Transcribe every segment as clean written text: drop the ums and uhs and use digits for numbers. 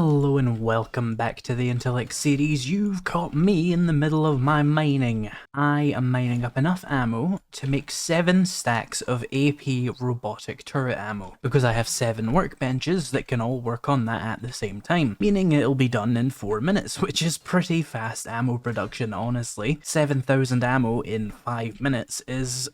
Hello and welcome back to the Intellect series. You've caught me in the middle of my mining. I am mining up enough ammo to make 7 stacks of AP robotic turret ammo, because I have 7 workbenches that can all work on that at the same time, meaning it'll be done in 4 minutes, which is pretty fast ammo production, honestly. 7,000 ammo in 5 minutes is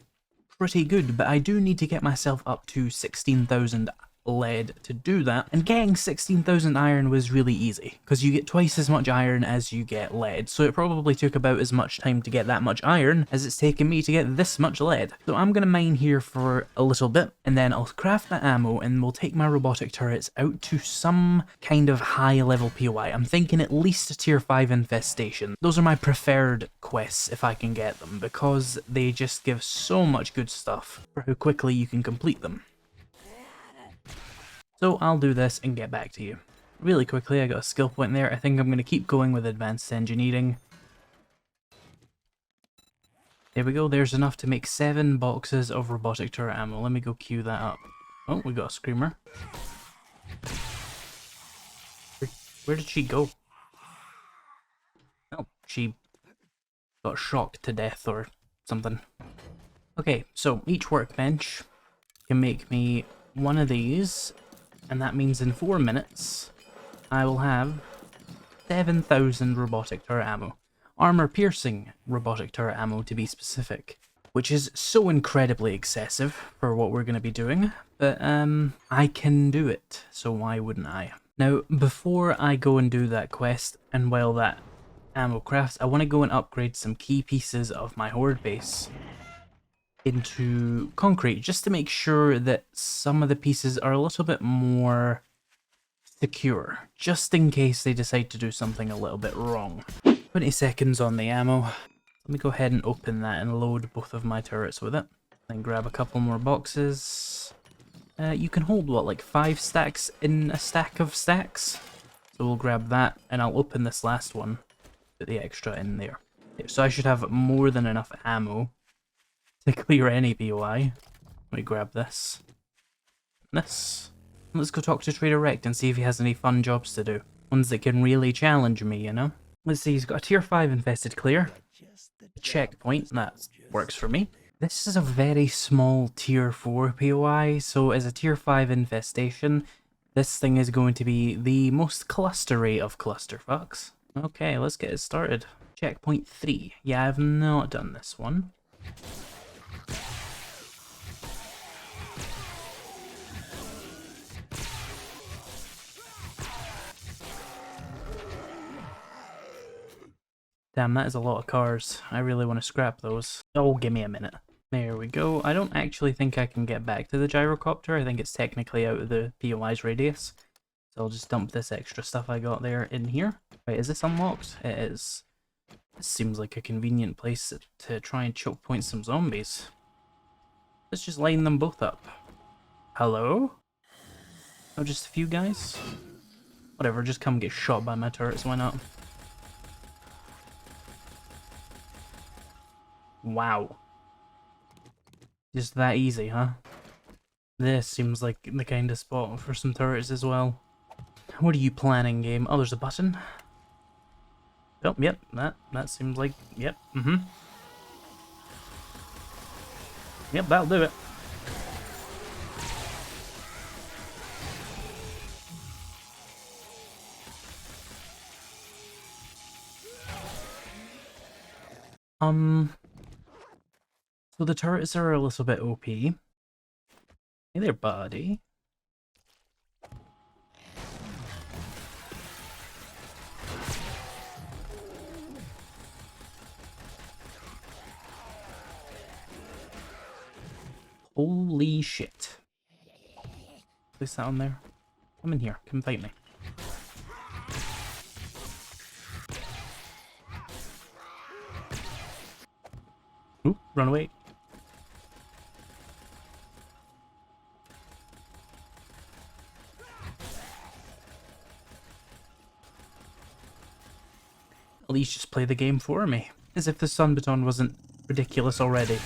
pretty good, but I do need to get myself up to 16,000 lead to do that, and getting 16,000 iron was really easy because you get twice as much iron as you get lead, so it probably took about as much time to get that much iron as it's taken me to get this much lead. So I'm gonna mine here for a little bit and then I'll craft that ammo and we'll take my robotic turrets out to some kind of high level POI. I'm thinking at least a tier 5 infestation. Those are my preferred quests if I can get them, because they just give so much good stuff for how quickly you can complete them. So I'll do this and get back to you. Really quickly, I got a skill point there. I think I'm going to keep going with advanced engineering. There we go, there's enough to make 7 boxes of robotic turret ammo. Let me go queue that up. Oh, we got a screamer. Where did she go? Oh, she got shocked to death or something. Okay, so each workbench can make me one of these. And that means in 4 minutes, I will have 7,000 robotic turret ammo. Armor-piercing robotic turret ammo, to be specific. Which is so incredibly excessive for what we're going to be doing. But, I can do it, so why wouldn't I? Now, before I go and do that quest, and while that ammo crafts, I want to go and upgrade some key pieces of my horde base into concrete, just to make sure that some of the pieces are a little bit more secure, just in case they decide to do something a little bit wrong. 20 seconds on the ammo. Let me go ahead and open that and load both of my turrets with it. Then grab a couple more boxes. You can hold, what, like 5 stacks in a stack of stacks? So we'll grab that, and I'll open this last one, put the extra in there. So I should have more than enough ammo to clear any POI. Let me grab this. This. Let's go talk to Trader Rect and see if he has any fun jobs to do. Ones that can really challenge me, you know? Let's see, he's got a tier 5 infested clear. A checkpoint, that works for me. This is a very small tier 4 POI, so as a tier 5 infestation, this thing is going to be the most clustery of clusterfucks. Okay, let's get it started. Checkpoint 3. Yeah, I've not done this one. Damn, that is a lot of cars. I really want to scrap those. Oh, give me a minute. There we go. I don't actually think I can get back to the gyrocopter. I think it's technically out of the POI's radius. So I'll just dump this extra stuff I got there in here. Wait, is this unlocked? It is. This seems like a convenient place to try and choke point some zombies. Let's just line them both up. Hello? Oh, just a few guys? Whatever, just come get shot by my turrets, why not? Wow. Just that easy, huh? This seems like the kind of spot for some turrets as well. What are you planning, game? Oh, there's a button. Oh, yep, that seems like, yep, Yep, that'll do it. So the turrets are a little bit OP. Hey there, buddy. Holy shit. Place that on there. Come in here, come fight me. Ooh, run away. At least just play the game for me. As if the sun baton wasn't ridiculous already.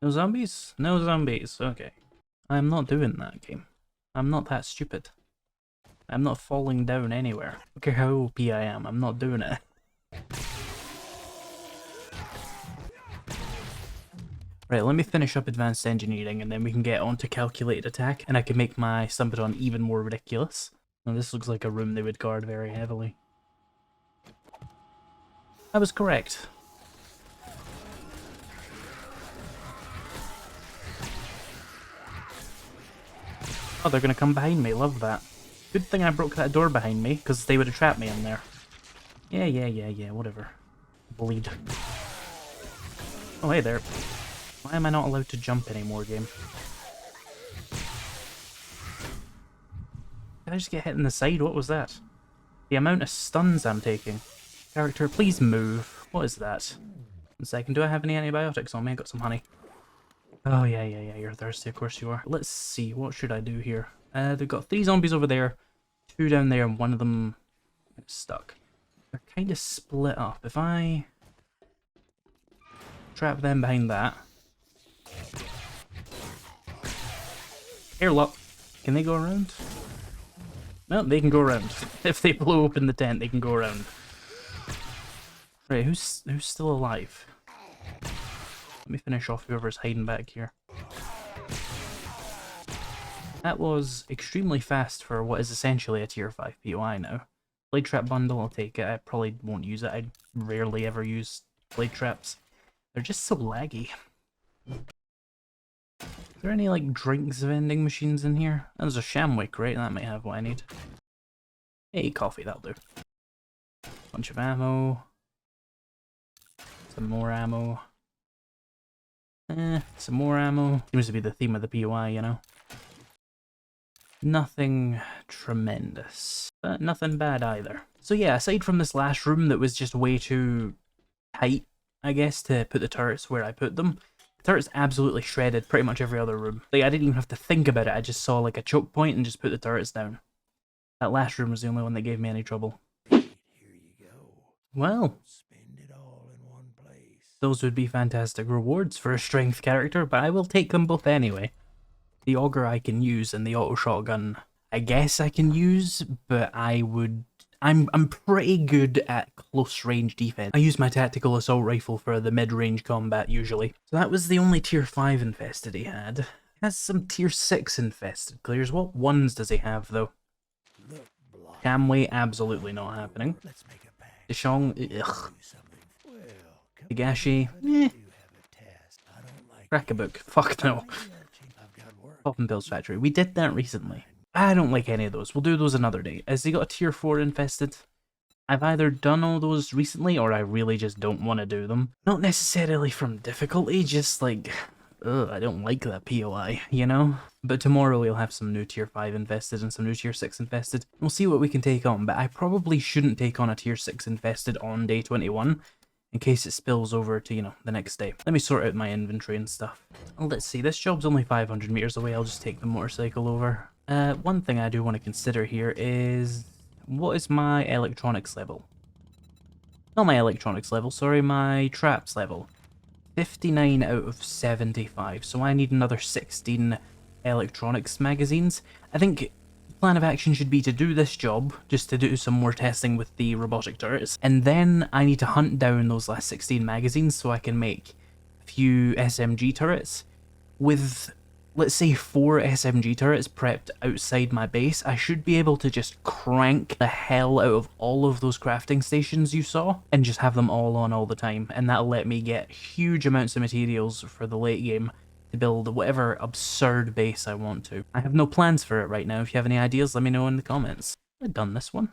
No zombies? No zombies. Okay. I'm not doing that game. I'm not that stupid. I'm not falling down anywhere. I don't care how OP I am, I'm not doing it. Right, let me finish up advanced engineering and then we can get on to calculated attack and I can make my Stumpedon even more ridiculous. Now this looks like a room they would guard very heavily. I was correct. Oh, they're gonna come behind me, love that. Good thing I broke that door behind me, because they would have trapped me in there. Yeah, whatever. Bleed. Oh, hey there. Why am I not allowed to jump anymore, game? Did I just get hit in the side? What was that? The amount of stuns I'm taking. Character, please move. What is that? 1 second, do I have any antibiotics on me? I got some honey. Oh, yeah, you're thirsty, of course you are. Let's see, what should I do here? They've got 3 zombies over there, 2 down there, and one of them is stuck. They're kind of split up. If I trap them behind that... Airlock. Can they go around? No, they can go around. If they blow open the tent, they can go around. Right, who's still alive? Let me finish off whoever's hiding back here. That was extremely fast for what is essentially a tier 5 POI now. Blade Trap Bundle, I'll take it. I probably won't use it. I rarely ever use Blade Traps. They're just so laggy. Is there any, like, drinks vending machines in here? Oh, there's a Shamwick, right? That might have what I need. Hey, coffee, that'll do. Bunch of ammo. Some more ammo. Some more ammo. Seems to be the theme of the POI, you know? Nothing tremendous, but nothing bad either. So yeah, aside from this last room that was just way too tight, I guess, to put the turrets where I put them, the turrets absolutely shredded pretty much every other room. Like, I didn't even have to think about it, I just saw like a choke point and just put the turrets down. That last room was the only one that gave me any trouble. Here you go. Well, Spend it all in one place. those would be fantastic rewards for a strength character, but I will take them both anyway. The auger I can use and the auto shotgun I guess I can use, but I'm pretty good at close range defense. I use my tactical assault rifle for the mid-range combat usually. So that was the only tier 5 infested he had. He has some tier 6 infested clears. What ones does he have though? Look, Block. Camway, absolutely not happening. Let's make a pact. Deshong, ugh. Do something. Well, come Higashi, on, I do have a test. I don't like Crack a book, fuck no. I've got work. Pop and Pills Factory, we did that recently. I don't like any of those, we'll do those another day. Has he got a tier 4 infested? I've either done all those recently or I really just don't want to do them. Not necessarily from difficulty, just like, ugh, I don't like that POI, you know? But tomorrow we'll have some new tier 5 infested and some new tier 6 infested. We'll see what we can take on, but I probably shouldn't take on a tier 6 infested on day 21 in case it spills over to, you know, the next day. Let me sort out my inventory and stuff. Let's see, this job's only 500 meters away, I'll just take the motorcycle over. One thing I do want to consider here is... what is my electronics level? Not my electronics level, sorry, my traps level. 59 out of 75, so I need another 16 electronics magazines. I think plan of action should be to do this job, just to do some more testing with the robotic turrets, and then I need to hunt down those last 16 magazines so I can make a few SMG turrets. With, let's say, 4 SMG turrets prepped outside my base, I should be able to just crank the hell out of all of those crafting stations you saw, and just have them all on all the time, and that'll let me get huge amounts of materials for the late game to build whatever absurd base I want to. I have no plans for it right now. If you have any ideas, let me know in the comments. I've done this one.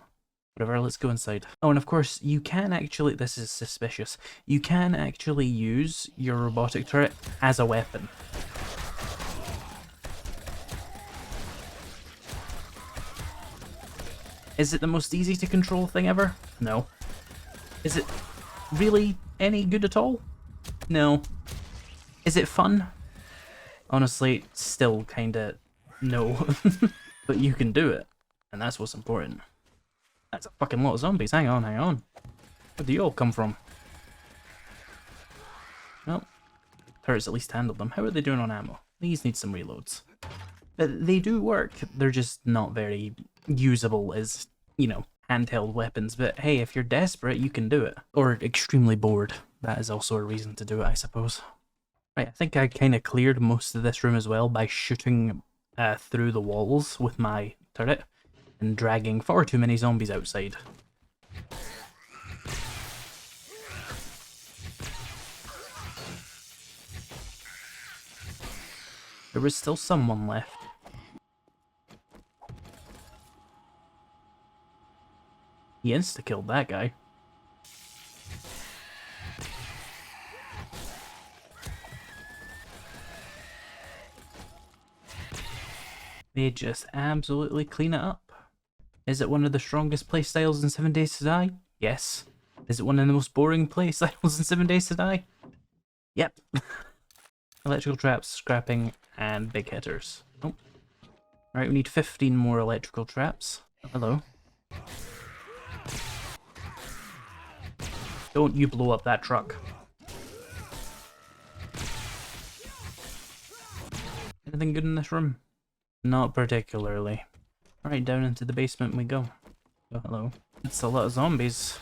Whatever, let's go inside. Oh, and of course, you can actually, this is suspicious, you can actually use your robotic turret as a weapon. Is it the most easy to control thing ever? No. Is it really any good at all? No. Is it fun? Honestly, still kinda no. But you can do it, and that's what's important. That's a fucking lot of zombies. Hang on, hang on. Where do you all come from? Well, turrets at least handle them. How are they doing on ammo? These need some reloads. But they do work. They're just not very usable as, you know, handheld weapons. But hey, if you're desperate, you can do it. Or extremely bored. That is also a reason to do it, I suppose. Right, I think I kind of cleared most of this room as well by shooting through the walls with my turret and dragging far too many zombies outside. There was still someone left. He insta-killed that guy. They just absolutely clean it up. Is it one of the strongest playstyles in 7 Days to Die? Yes. Is it one of the most boring playstyles in 7 Days to Die? Yep. Electrical traps, scrapping, and big hitters. Oh. Alright, we need 15 more electrical traps. Oh, hello. Don't you blow up that truck. Anything good in this room? Not particularly. Alright, down into the basement we go. Oh, hello. It's a lot of zombies.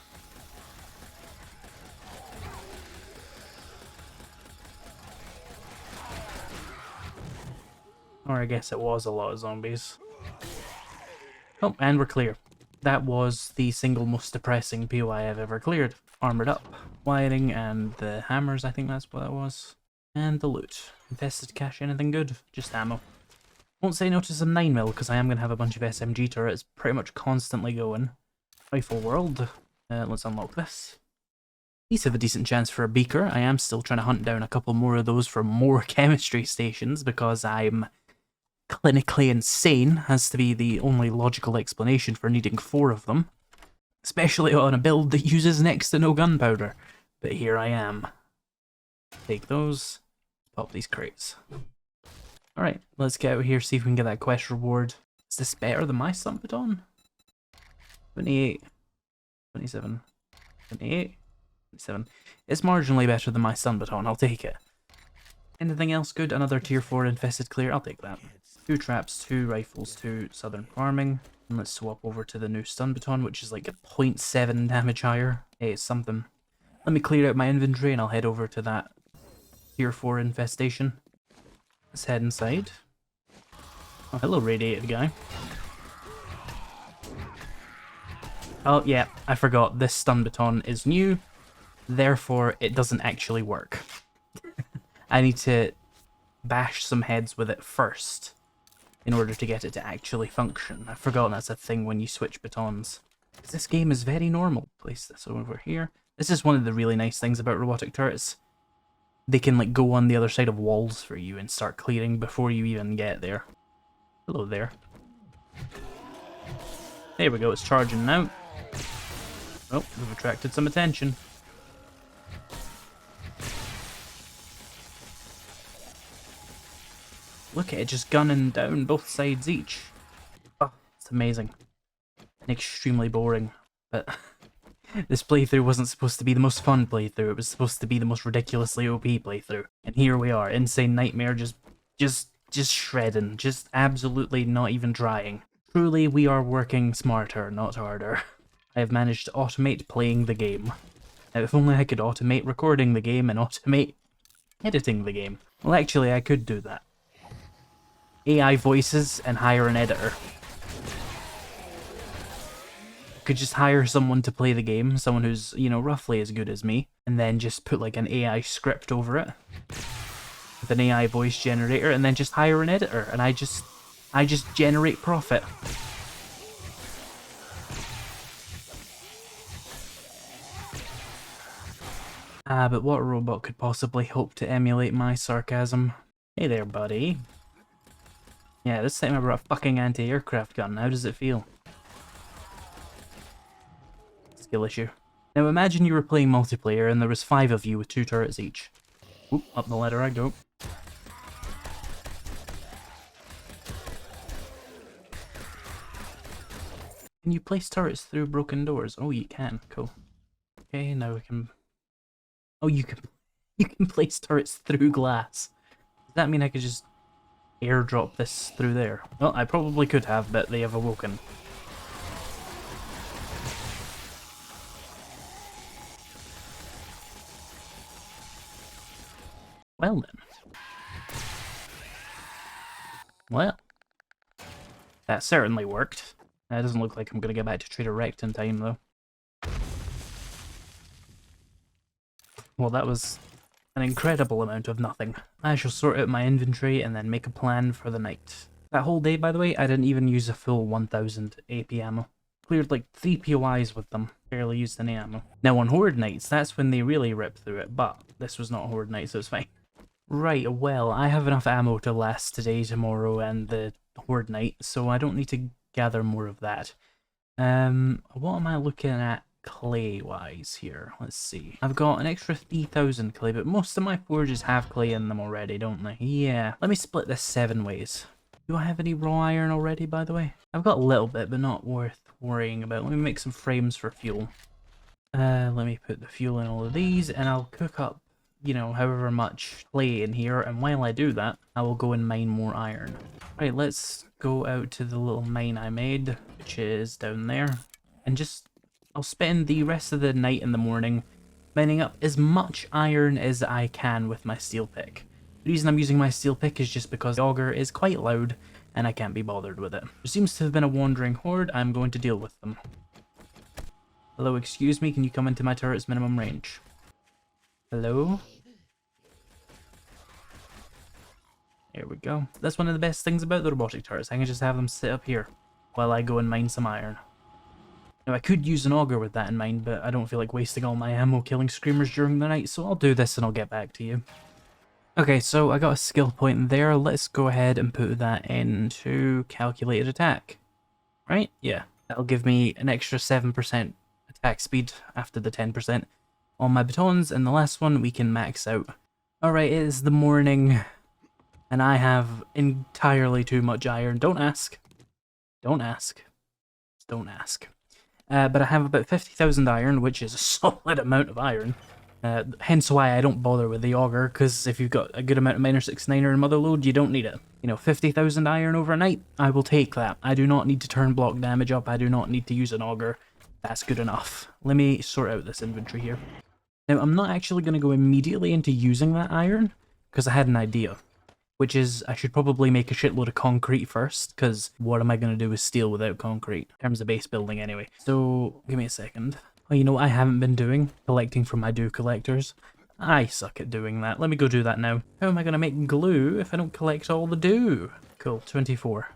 Or I guess it was a lot of zombies. Oh, and we're clear. That was the single most depressing POI I've ever cleared. Armored up. Wiring and the hammers, I think that's what that was. And the loot. Infested cache, anything good? Just ammo. Won't say no to some 9mm because I am going to have a bunch of SMG turrets pretty much constantly going. Rifle world. Let's unlock this. These have a decent chance for a beaker. I am still trying to hunt down a couple more of those for more chemistry stations because I'm clinically insane, has to be the only logical explanation for needing 4 of them. Especially on a build that uses next to no gunpowder. But here I am. Take those. Pop these crates. Alright, let's get out of here, see if we can get that quest reward. Is this better than my stun baton? 28, 27, 28, 27. It's marginally better than my stun baton, I'll take it. Anything else good? Another tier 4 infested clear, I'll take that. 2 traps, 2 rifles, 2 southern farming. And let's swap over to the new stun baton, which is like a 0.7 damage higher. Hey, it's something. Let me clear out my inventory and I'll head over to that tier 4 infestation. Let's head inside. Oh, hello, radiated guy. Oh, yeah, I forgot. This stun baton is new, therefore it doesn't actually work. I need to bash some heads with it first in order to get it to actually function. I forgot that's a thing when you switch batons. This game is very normal. Place this over here. This is one of the really nice things about robotic turrets. They can like go on the other side of walls for you and start clearing before you even get there. Hello there. There we go, it's charging now. Oh, we've attracted some attention. Look at it just gunning down both sides each. Oh, it's amazing. And extremely boring. But this playthrough wasn't supposed to be the most fun playthrough, it was supposed to be the most ridiculously OP playthrough. And here we are, Insane Nightmare just shredding, just absolutely not even trying. Truly, we are working smarter, not harder. I have managed to automate playing the game. Now, if only I could automate recording the game and automate editing the game. Well, actually, I could do that. AI voices and hire an editor. Could just hire someone to play the game, someone who's, you know, roughly as good as me, and then just put like an AI script over it with an AI voice generator, and then just hire an editor, and I just generate profit. But what robot could possibly hope to emulate my sarcasm? Hey there, buddy. Yeah, this time I brought a fucking anti-aircraft gun. How does it feel? Skill issue. Now imagine you were playing multiplayer and there was 5 of you with 2 turrets each. Oop, up the ladder I go. Can you place turrets through broken doors? Oh, you can. Cool. Okay, now we can... Oh, you can You can place turrets through glass. Does that mean I could just airdrop this through there? Well, I probably could have, but they have awoken. Well then. Well. That certainly worked. It doesn't look like I'm going to get back to Trader Rect in time, though. Well, that was an incredible amount of nothing. I shall sort out my inventory and then make a plan for the night. That whole day, by the way, I didn't even use a full 1000 AP ammo. Cleared like 3 POIs with them. Barely used any ammo. Now on Horde nights, that's when they really rip through it, but this was not Horde night, so it's fine. Right, well, I have enough ammo to last today, tomorrow, and the Horde night, so I don't need to gather more of that. What am I looking at clay-wise here? Let's see. I've got an extra 3,000 clay, but most of my forges have clay in them already, don't they? Yeah. Let me split this 7 ways. Do I have any raw iron already, by the way? I've got a little bit, but not worth worrying about. Let me make some frames for fuel. Let me put the fuel in all of these, and I'll cook up, you know, however much clay in here, and while I do that, I will go and mine more iron. Right, let's go out to the little mine I made, which is down there, and just, I'll spend the rest of the night and the morning mining up as much iron as I can with my steel pick. The reason I'm using my steel pick is just because the auger is quite loud, and I can't be bothered with it. There seems to have been a wandering horde. I'm going to deal with them. Hello, excuse me, can you come into my turret's minimum range? Hello? There we go. That's one of the best things about the robotic turrets. I can just have them sit up here while I go and mine some iron. Now, I could use an auger with that in mind, but I don't feel like wasting all my ammo killing screamers during the night, so I'll do this and I'll get back to you. Okay, so I got a skill point there. Let's go ahead and put that into calculated attack. Right? Yeah. That'll give me an extra 7% attack speed after the 10% on my batons, and the last one we can max out. Alright, it is the morning, and I have entirely too much iron. Don't ask. Don't ask. Don't ask. But I have about 50,000 iron, which is a solid amount of iron. Hence why I don't bother with the auger, because if you've got a good amount of Miner 69er and Motherload, you don't need it. You know, 50,000 iron overnight, I will take that. I do not need to turn block damage up, I do not need to use an auger. That's good enough. Let me sort out this inventory here. Now, I'm not actually going to go immediately into using that iron, because I had an idea. Which is, I should probably make a shitload of concrete first, because what am I going to do with steel without concrete? In terms of base building, anyway. So, give me a second. Oh, you know what I haven't been doing? Collecting from my dew collectors. I suck at doing that. Let me go do that now. How am I going to make glue if I don't collect all the dew? Cool, 24.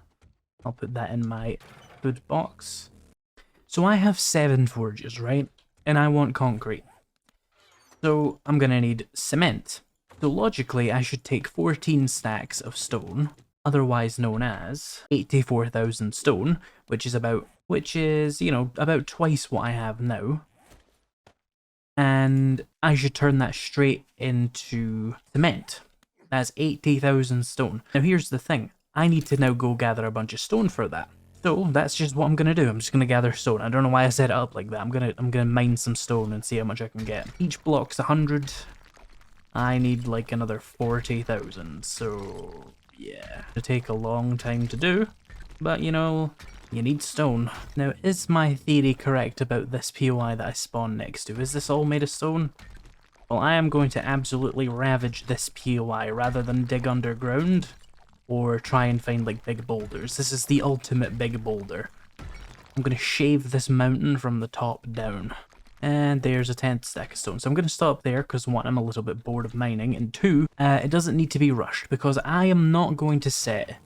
I'll put that in my food box. So I have 7 forges, right? And I want concrete. So I'm going to need cement. So logically, I should take 14 stacks of stone, otherwise known as 84,000 stone, which is, you know, about twice what I have now. And I should turn that straight into cement. That's 80,000 stone. Now here's the thing, I need to now go gather a bunch of stone for that. So that's just what I'm gonna do. I'm just gonna gather stone. I don't know why I set it up like that. I'm gonna mine some stone and see how much I can get. Each block's 100. I need like another 40,000, so yeah. It'll take a long time to do, but you know, you need stone. Now, is my theory correct about this POI that I spawned next to? Is this all made of stone? Well, I am going to absolutely ravage this POI rather than dig underground or try and find like big boulders. This is the ultimate big boulder. I'm going to shave this mountain from the top down. And there's a 10th stack of stone. So I'm going to stop there because 1, I'm a little bit bored of mining, and 2, it doesn't need to be rushed because I am not going to set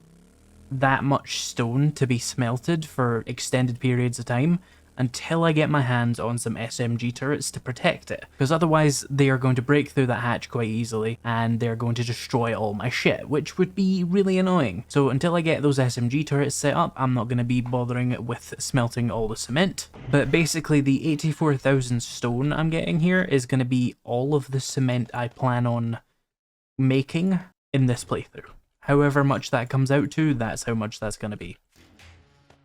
that much stone to be smelted for extended periods of time until I get my hands on some SMG turrets to protect it, because otherwise they are going to break through that hatch quite easily and they're going to destroy all my shit, which would be really annoying. So until I get those SMG turrets set up, I'm not going to be bothering with smelting all the cement. But basically the 84,000 stone I'm getting here is going to be all of the cement I plan on making in this playthrough. However much that comes out to, that's how much that's going to be.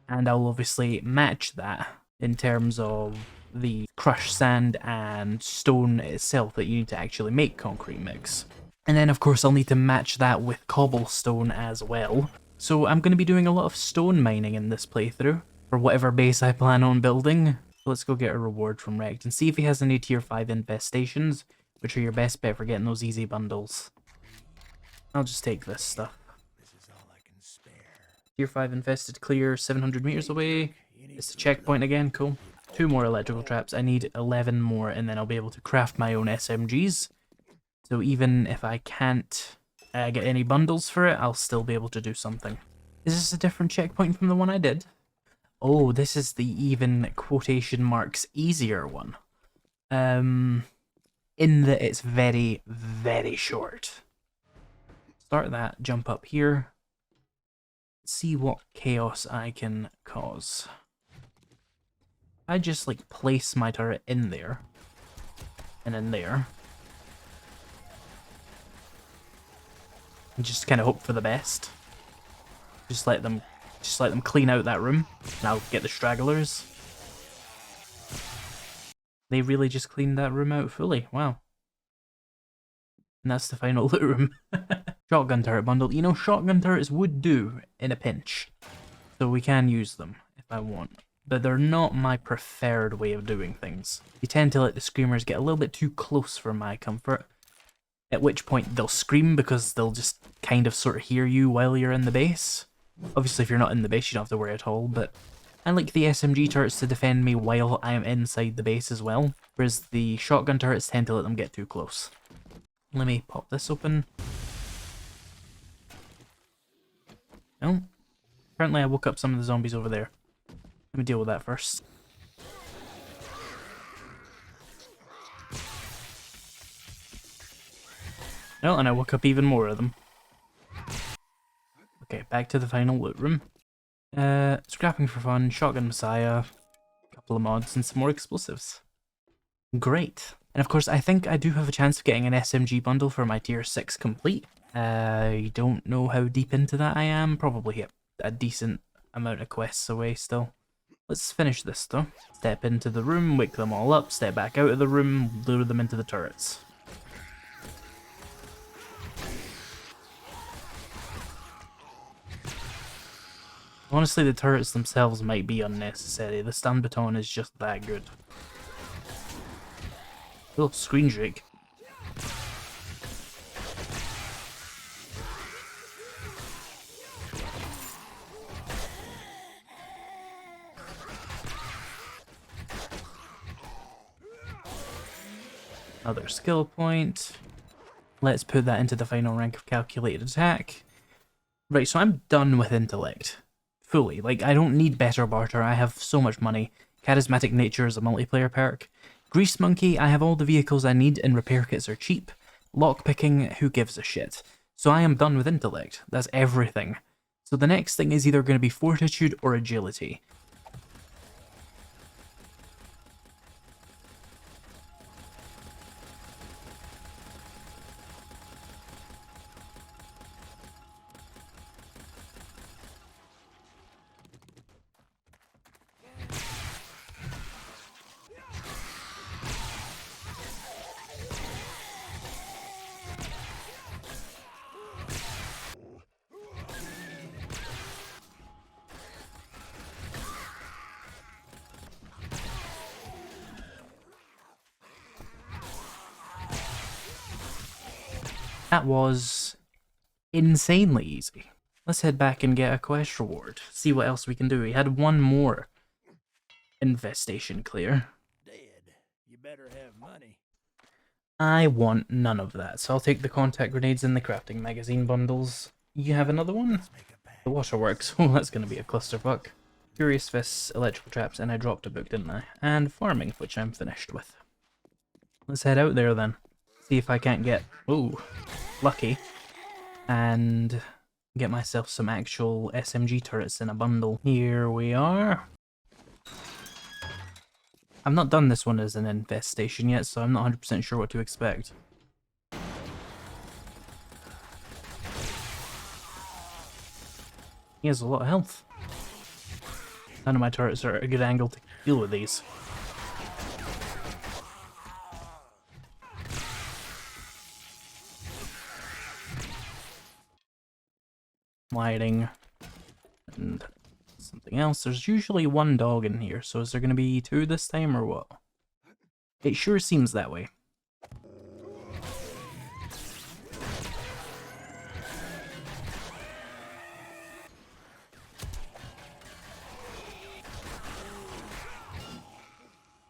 And I'll obviously match that in terms of the crushed sand and stone itself that you need to actually make concrete mix. And then of course I'll need to match that with cobblestone as well. So I'm going to be doing a lot of stone mining in this playthrough, for whatever base I plan on building. Let's go get a reward from Rect and see if he has any tier 5 infestations, which are your best bet for getting those easy bundles. I'll just take this stuff. This is all I can spare. Tier 5 infested clear 700 meters away. It's the checkpoint again, cool. 2 more electrical traps. I need 11 more and then I'll be able to craft my own SMGs. So even if I can't get any bundles for it, I'll still be able to do something. Is this a different checkpoint from the one I did? Oh, this is the even quotation marks easier one. In that it's very, very short. Start that, jump up here. See what chaos I can cause. I just like place my turret in there. And in there. And just kind of hope for the best. Just let them clean out that room, and I'll get the stragglers. They really just cleaned that room out fully, wow. And that's the final loot room. Shotgun turret bundle. You know, shotgun turrets would do in a pinch. So we can use them if I want. But they're not my preferred way of doing things. You tend to let the screamers get a little bit too close for my comfort. At which point they'll scream because they'll just kind of sort of hear you while you're in the base. Obviously, if you're not in the base, you don't have to worry at all, but I like the SMG turrets to defend me while I am inside the base as well, whereas the shotgun turrets tend to let them get too close. Let me pop this open. No. Apparently I woke up some of the zombies over there. Let me deal with that first. No, and I woke up even more of them. Okay, back to the final loot room. Scrapping for fun, shotgun messiah, a couple of mods, and some more explosives. Great. And of course, I think I do have a chance of getting an SMG bundle for my tier 6 complete. I don't know how deep into that I am. Probably a decent amount of quests away still. Let's finish this though. Step into the room, wake them all up, step back out of the room, lure them into the turrets. Honestly, the turrets themselves might be unnecessary. The stun baton is just that good. Oh, screen drake. Another skill point. Let's put that into the final rank of calculated attack. Right, so I'm done with Intellect. Fully. Like, I don't need better barter, I have so much money. Charismatic Nature is a multiplayer perk. Grease Monkey, I have all the vehicles I need and repair kits are cheap. Lockpicking, who gives a shit? So I am done with Intellect. That's everything. So the next thing is either going to be Fortitude or Agility. That was insanely easy. Let's head back and get a quest reward. See what else we can do. We had one more infestation clear. Dead. You better have money. I want none of that, so I'll take the contact grenades and the crafting magazine bundles. You have another one? Let's make a pact. The waterworks. Oh, that's going to be a clusterfuck. Furious Fists, electrical traps, and I dropped a book, didn't I? And farming, which I'm finished with. Let's head out there then. See if I can't get, ooh, lucky, and get myself some actual SMG turrets in a bundle. Here we are. I've not done this one as an infestation yet, so I'm not 100% sure what to expect. He has a lot of health. None of my turrets are at a good angle to deal with these. lighting, and something else. There's usually one dog in here, so is there going to be two this time or what? It sure seems that way.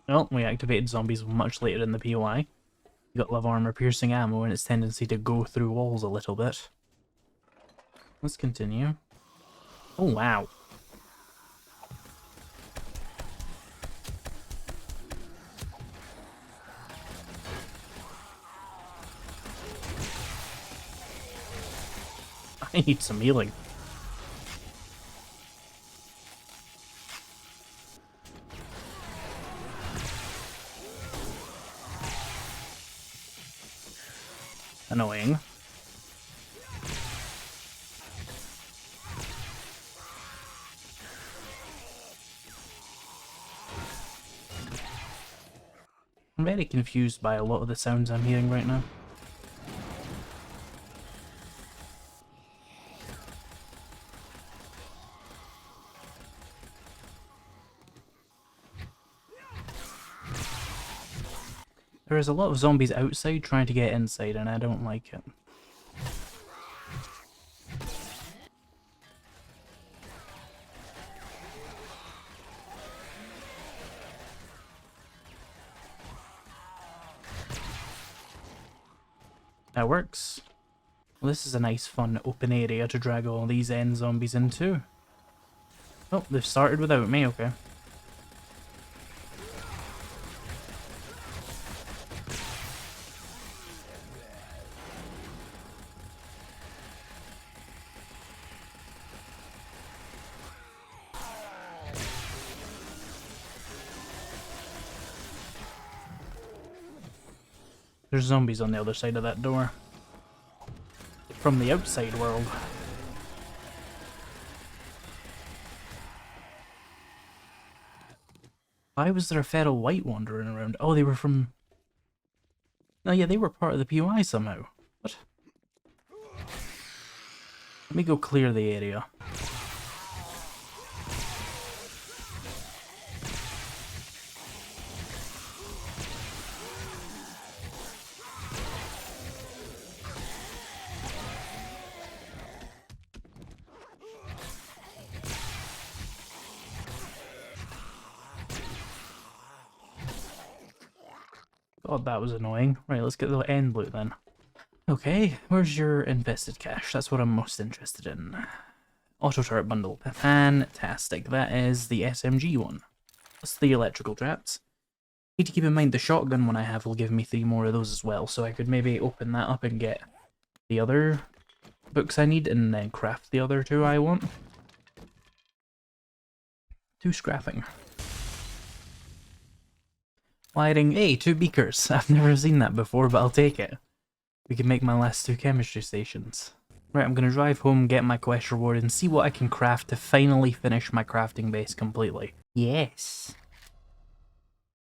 Well, we activated zombies much later in the POI. You got love armor piercing ammo and its tendency to go through walls a little bit. Let's continue. Oh wow. I need some healing. Annoying. I'm very confused by a lot of the sounds I'm hearing right now. There is a lot of zombies outside trying to get inside, and I don't like it. That works. Well, this is a nice, fun, open area to drag all these end zombies into. Oh, they've started without me, okay. There's zombies on the other side of that door. From the outside world. Why was there a feral white wandering around? Oh, they were from... Oh yeah, they were part of the POI somehow. What? Let me go clear the area. God, that was annoying. Right, let's get the end loot then. Okay, where's your invested cash? That's what I'm most interested in. Auto turret bundle. Fantastic. That is the SMG one. That's the electrical traps. Need to keep in mind the shotgun one I have will give me 3 more of those as well, so I could maybe open that up and get the other books I need and then craft the other 2 I want. 2 scrapping. Lighting. Hey, 2 beakers. I've never seen that before, but I'll take it. We can make my last 2 chemistry stations. Right, I'm gonna drive home, get my quest reward, and see what I can craft to finally finish my crafting base completely. Yes.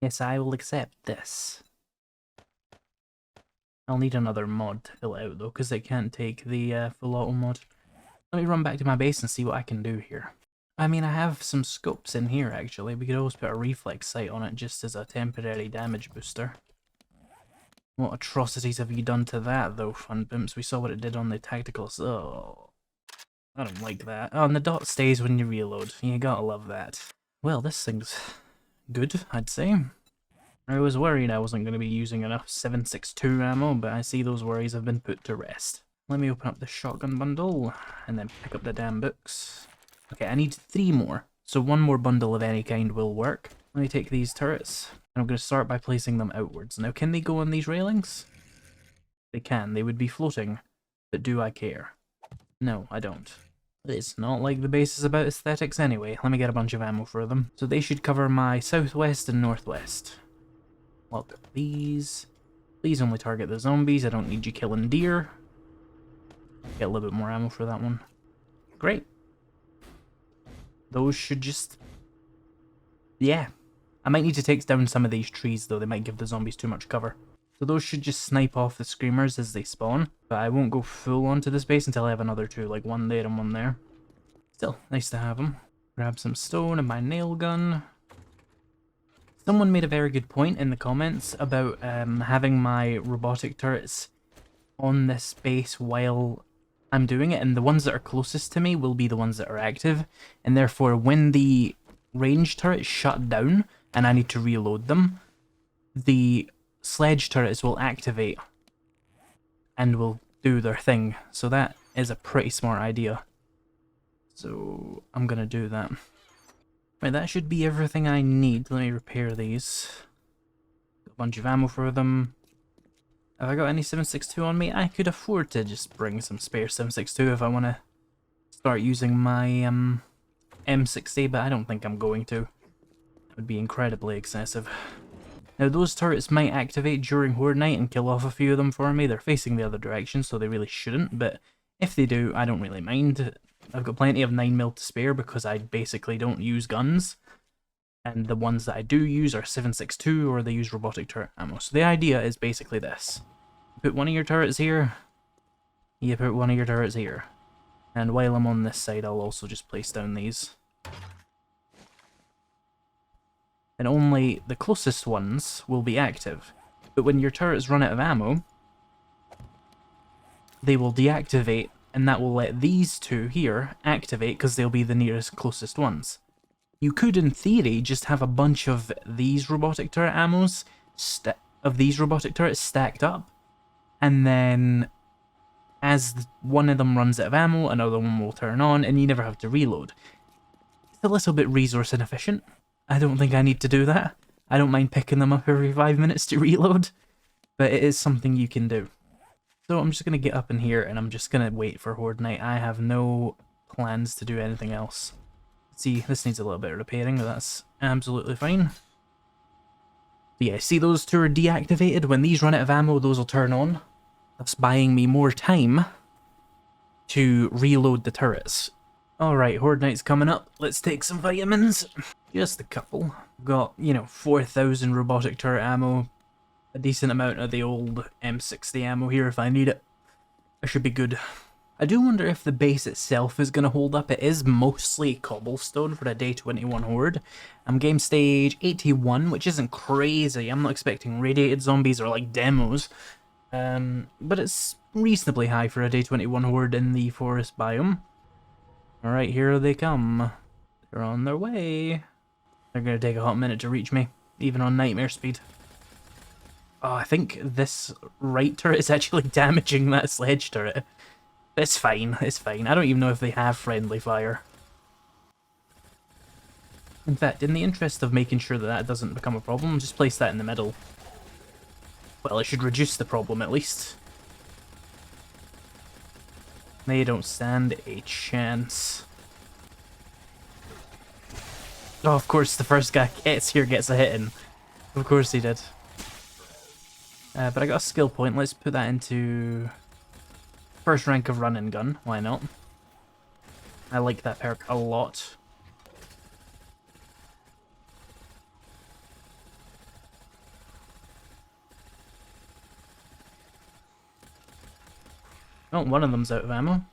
Yes, I will accept this. I'll need another mod to fill it out though, because it can't take the full auto mod. Let me run back to my base and see what I can do here. I mean, I have some scopes in here actually. We could always put a reflex sight on it just as a temporary damage booster. What atrocities have you done to that though, Fun Pimps? We saw what it did on the tacticals. Oh, I don't like that. Oh, and the dot stays when you reload. You gotta love that. Well, this thing's good, I'd say. I was worried I wasn't going to be using enough 7.62 ammo, but I see those worries have been put to rest. Let me open up the shotgun bundle, and then pick up the damn books. Okay, I need 3 more, so 1 more bundle of any kind will work. Let me take these turrets, and I'm going to start by placing them outwards. Now, can they go on these railings? They can. They would be floating, but do I care? No, I don't. It's not like the base is about aesthetics anyway. Let me get a bunch of ammo for them. So they should cover my southwest and northwest. Lock up these. Please only target the zombies. I don't need you killing deer. Get a little bit more ammo for that one. Great. Those should just... Yeah. I might need to take down some of these trees though. They might give the zombies too much cover. So So those should just snipe off the screamers as they spawn. But I won't go full onto this base until I have another two, like one there and one there. Still, nice to have them. Grab some stone and my nail gun. Someone made a very good point in the comments about having my robotic turrets on this base while I'm doing it, and the ones that are closest to me will be the ones that are active, and therefore when the range turrets shut down and I need to reload them, the sledge turrets will activate and will do their thing. So that is a pretty smart idea. So I'm gonna do that. Right, that should be everything I need. Let me repair these. Got a bunch of ammo for them. Have I got any 7.62 on me? I could afford to just bring some spare 7.62 if I want to start using my M60, but I don't think I'm going to. That would be incredibly excessive. Now those turrets might activate during Horde Night and kill off a few of them for me. They're facing the other direction, so they really shouldn't, but if they do, I don't really mind. I've got plenty of 9mm to spare because I basically don't use guns. And the ones that I do use are 7.62 or they use robotic turret ammo. So the idea is basically this. You put one of your turrets here, you put one of your turrets here. And while I'm on this side, I'll also just place down these. And only the closest ones will be active. But when your turrets run out of ammo, they will deactivate, and that will let these two here activate because they'll be the nearest closest ones. You could, in theory, just have a bunch of these robotic turret ammos, these robotic turrets stacked up, and then as one of them runs out of ammo, another one will turn on, and you never have to reload. It's a little bit resource inefficient. I don't think I need to do that. I don't mind picking them up every 5 minutes to reload, but it is something you can do. So I'm just going to get up in here, and I'm just going to wait for Horde Night. I have no plans to do anything else. See, this needs a little bit of repairing, but that's absolutely fine. But yeah, see those two are deactivated? When these run out of ammo, those will turn on. That's buying me more time to reload the turrets. Alright, Horde Night's coming up. Let's take some vitamins. Just a couple. Got, 4,000 robotic turret ammo. A decent amount of the old M60 ammo here if I need it. I should be good. I do wonder if the base itself is going to hold up. It is mostly cobblestone for a day 21 horde. I'm game stage 81, which isn't crazy. I'm not expecting radiated zombies or like demos. But it's reasonably high for a day 21 horde in the forest biome. Alright, here they come. They're on their way. They're going to take a hot minute to reach me, even on nightmare speed. Oh, I think this right turret is actually damaging that sledge turret. It's fine, it's fine. I don't even know if they have friendly fire. In fact, in the interest of making sure that that doesn't become a problem, just place that in the middle. Well, it should reduce the problem at least. They don't stand a chance. Oh, of course, the first guy gets a hit in. Of course he did. But I got a skill point. Let's put that into first rank of run and gun. Why not? I like that perk a lot. Oh, one of them's out of ammo.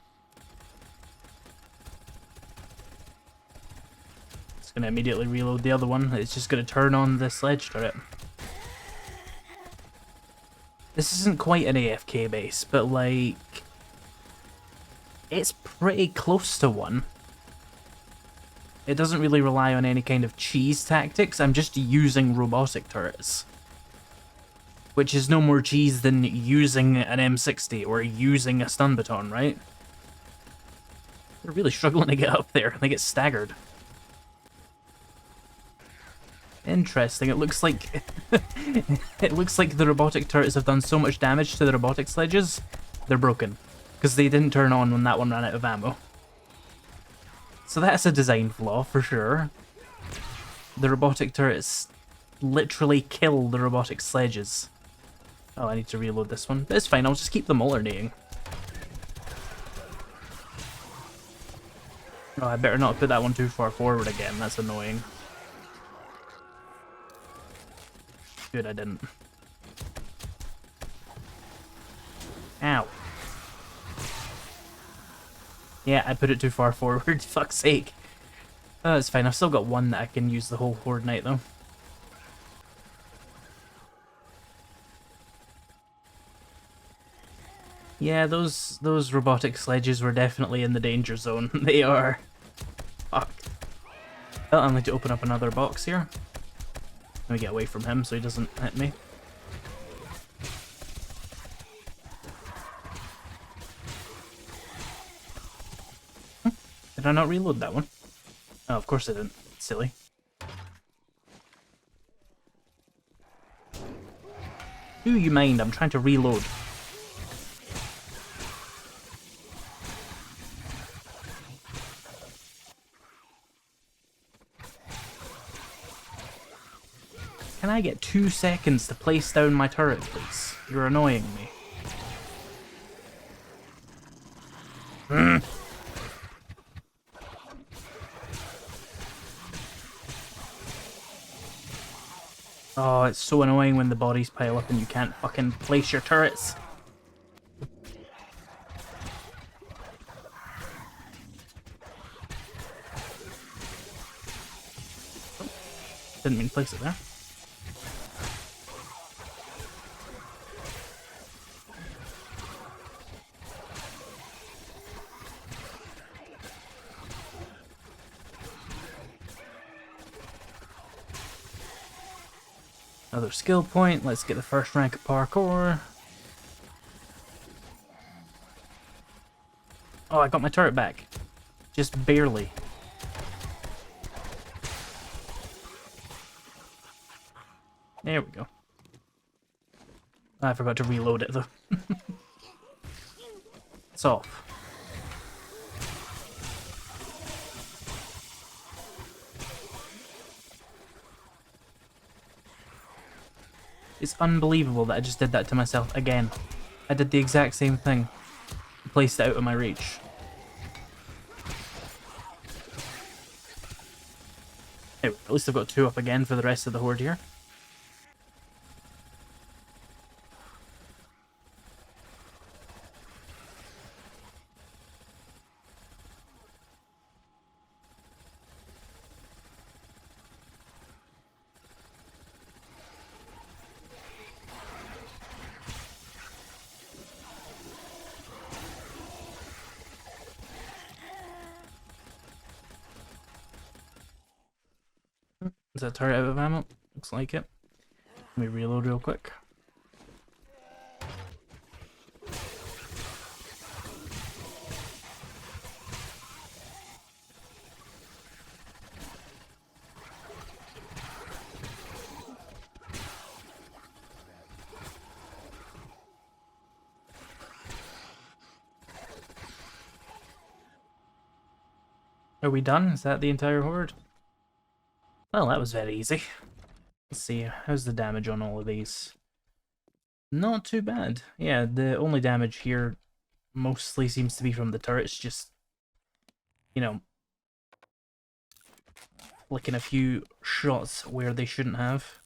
It's going to immediately reload the other one. It's just going to turn on the sledge turret. This isn't quite an AFK base, but like, it's pretty close to one. It doesn't really rely on any kind of cheese tactics. I'm just using robotic turrets. Which is no more cheese than using an M60 or using a stun baton, right? They're really struggling to get up there. They get staggered. Interesting. It looks like it looks like the robotic turrets have done so much damage to the robotic sledges, they're broken. Because they didn't turn on when that one ran out of ammo. So that's a design flaw for sure. The robotic turrets literally kill the robotic sledges. Oh, I need to reload this one. But it's fine, I'll just keep them alternating. Oh, I better not put that one too far forward again, that's annoying. Good, I didn't. Yeah, I put it too far forward, fuck's sake. It's fine, I've still got one that I can use the whole Horde night though. Yeah, those robotic sledges were definitely in the danger zone. They are. Fuck. Well, I need to open up another box here. Let me get away from him so he doesn't hit me. Did I not reload that one? Oh, of course I didn't. Silly. Do you mind? I'm trying to reload. Can I get 2 seconds to place down my turret, please? You're annoying me. Oh, it's so annoying when the bodies pile up and you can't fucking place your turrets. Didn't mean to place it there. Another skill point. Let's get the first rank of parkour. Oh, I got my turret back. Just barely. There we go. I forgot to reload it though. It's off. It's unbelievable that I just did that to myself again. I did the exact same thing. Placed it out of my reach. Anyway, at least I've got 2 up again for the rest of the horde here. Is that turret out of ammo? Looks like it. Let me reload real quick. Are we done? Is that the entire horde? Well, that was very easy. Let's see, how's the damage on all of these? Not too bad. Yeah, the only damage here mostly seems to be from the turrets, just, you know, flicking a few shots where they shouldn't have.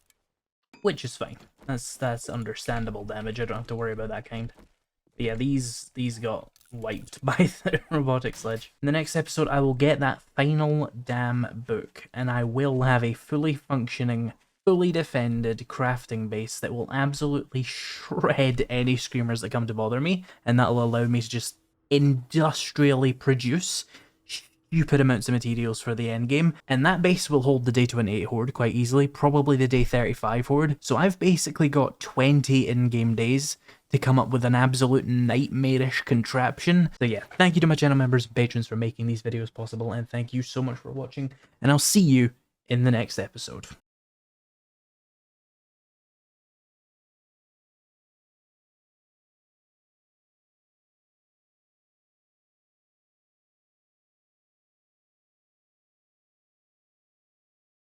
Which is fine. That's understandable damage, I don't have to worry about that kind. But yeah, these got wiped by the robotic sledge. In the next episode, I will get that final damn book, and I will have a fully functioning, fully defended crafting base that will absolutely shred any screamers that come to bother me, and that will allow me to just industrially produce stupid amounts of materials for the endgame, and that base will hold the day 28 horde quite easily, probably the day 35 horde, so I've basically got 20 in-game days to come up with an absolute nightmarish contraption. So yeah, thank you to my channel members and patrons for making these videos possible, and thank you so much for watching, and I'll see you in the next episode.